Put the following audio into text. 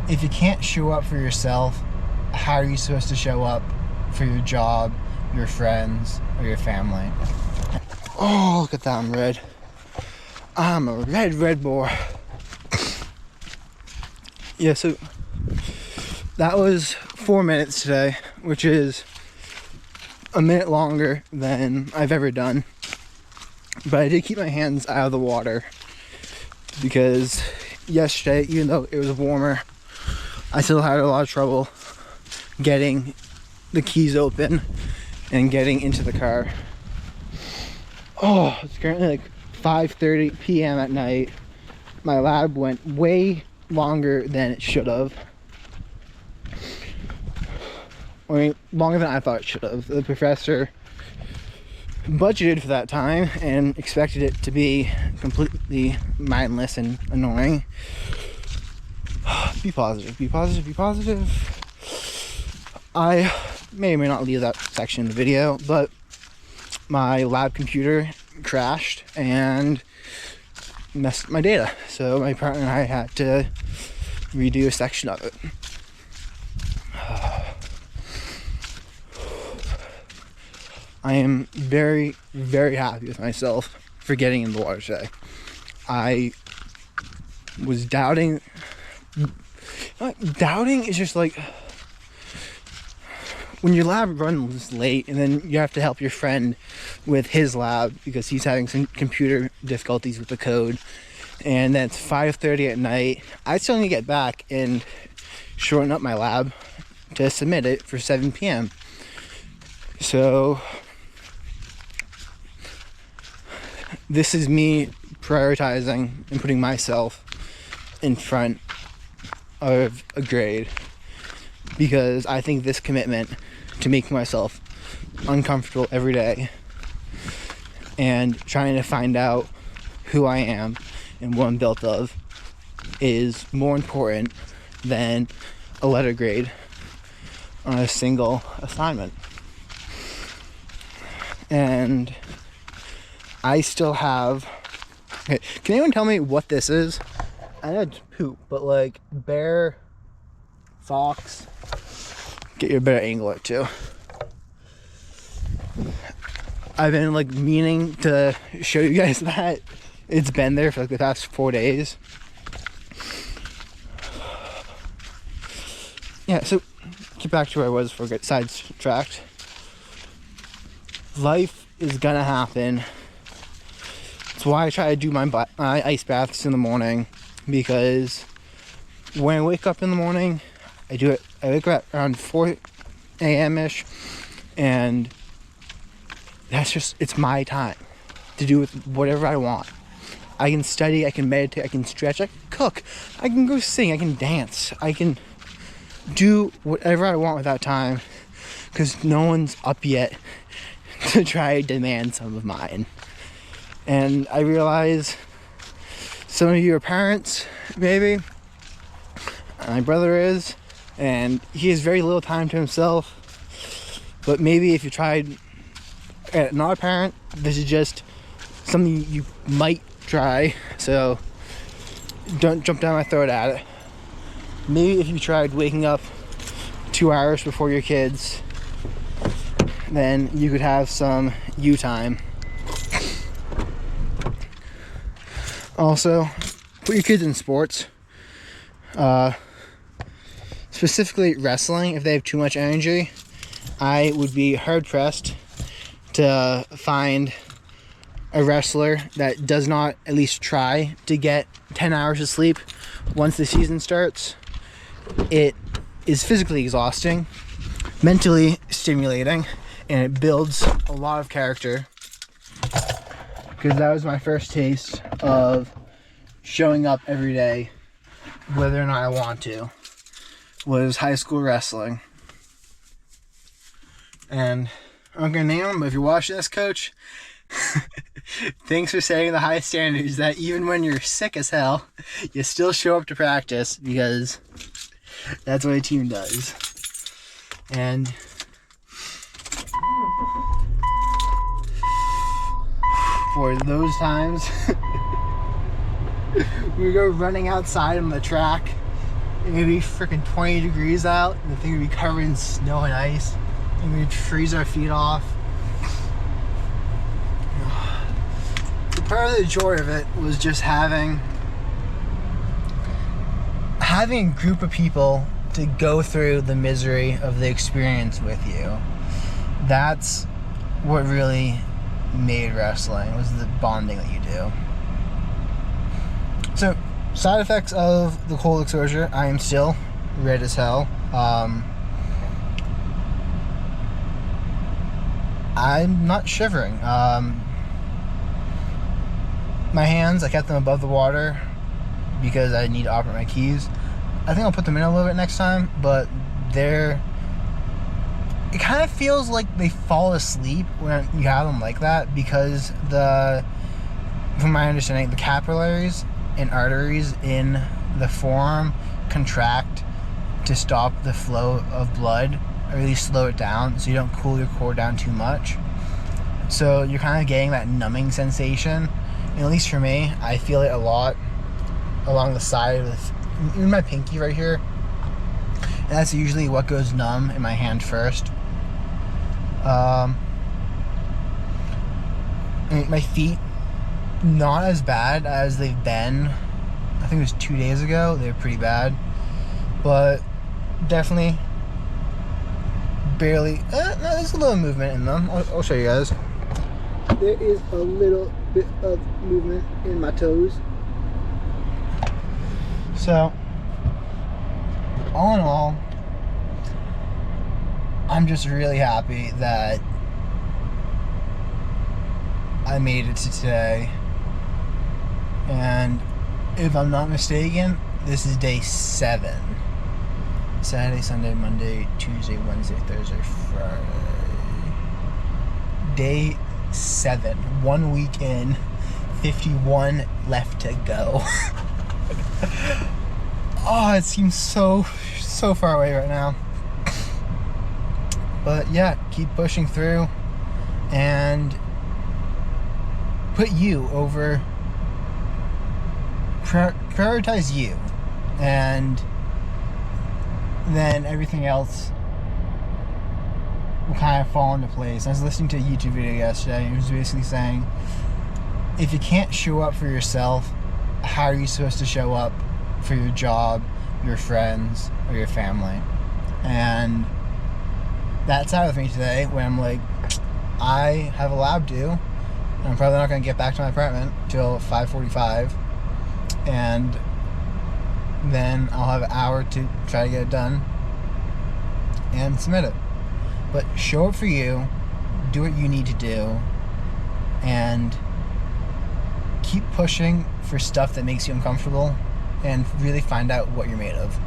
if you can't show up for yourself, how are you supposed to show up for your job, your friends, or your family? Oh, look at that, I'm red. I'm a red boy. Yeah, so that was 4 minutes today, which is a minute longer than I've ever done. But I did keep my hands out of the water because yesterday, even though it was warmer, I still had a lot of trouble getting the keys open and getting into the car. Oh, it's currently like 5:30 p.m. at night. My lab went way longer than it should have. I mean, longer than I thought it should have. The professor budgeted for that time and expected it to be completely mindless and annoying. Be positive, be positive, be positive. I may or may not leave that section of the video, but my lab computer crashed and messed up my data. So my partner and I had to redo a section of it. I am very, very happy with myself for getting in the water today. I was doubting. Doubting is just like when your lab runs late and then you have to help your friend with his lab because he's having some computer difficulties with the code. And then it's 5:30 at night. I still need to get back and shorten up my lab to submit it for 7 p.m. So this is me prioritizing and putting myself in front of a grade because I think this commitment to making myself uncomfortable every day and trying to find out who I am and what I'm built of is more important than a letter grade on a single assignment. And I still have... Okay, can anyone tell me what this is? I know it's poop, but like bear, fox, get you a better angle at too. I've been like meaning to show you guys that. It's been there for like the past 4 days. Yeah, so get back to where I was before I get sidetracked. Life is gonna happen. That's why I try to do my ice baths in the morning, because when I wake up in the morning, I wake up around 4 a.m.-ish, and it's my time to do with whatever I want. I can study, I can meditate, I can stretch, I can cook, I can go sing, I can dance, I can do whatever I want with that time, because no one's up yet to try to demand some of mine. And I realize some of you are parents, maybe. My brother is, and he has very little time to himself. But maybe if you tried, not a parent, this is just something you might try. So don't jump down my throat at it. Maybe if you tried waking up 2 hours before your kids, then you could have some you time. Also, put your kids in sports, specifically wrestling. If they have too much energy, I would be hard pressed to find a wrestler that does not at least try to get 10 hours of sleep once the season starts. It is physically exhausting, mentally stimulating, and it builds a lot of character. Because that was my first taste of showing up every day, whether or not I want to, was high school wrestling. And I'm not gonna name him, but if you're watching this, coach, thanks for setting the high standards that even when you're sick as hell, you still show up to practice, because that's what a team does. And for those times we go running outside on the track It would be freaking 20 degrees out, and the thing would be covered in snow and ice, and we'd freeze our feet off. So part of the joy of it was just having a group of people to go through the misery of the experience with you. That's what really made wrestling, was the bonding that you do. So, side effects of the cold exposure: I am still red as hell. I'm not shivering. My hands, I kept them above the water because I need to operate my keys. I think I'll put them in a little bit next time, but it kind of feels like they fall asleep when you have them like that, because from my understanding, the capillaries and arteries in the forearm contract to stop the flow of blood, or at least slow it down so you don't cool your core down too much. So you're kind of getting that numbing sensation, and at least for me, I feel it a lot along the side of even my pinky right here, and that's usually what goes numb in my hand first. My feet, not as bad as they've been. I think it was 2 days ago. They were pretty bad, but definitely barely. No, there's a little movement in them. I'll show you guys. There is a little bit of movement in my toes. So, all in all, I'm just really happy that I made it to today. And if I'm not mistaken, this is day 7. Saturday, Sunday, Monday, Tuesday, Wednesday, Thursday, Friday. Day 7. 1 week in, 51 left to go. Oh, it seems so far away right now. But yeah, keep pushing through and put you over. Prioritize you, and then everything else will kind of fall into place. I was listening to a YouTube video yesterday, and it was basically saying, if you can't show up for yourself, how are you supposed to show up for your job, your friends, or your family? And that side with me today, when I'm like, I have a lab due, and I'm probably not going to get back to my apartment till 5:45, and then I'll have an hour to try to get it done and submit it. But show up for you, do what you need to do, and keep pushing for stuff that makes you uncomfortable, and really find out what you're made of.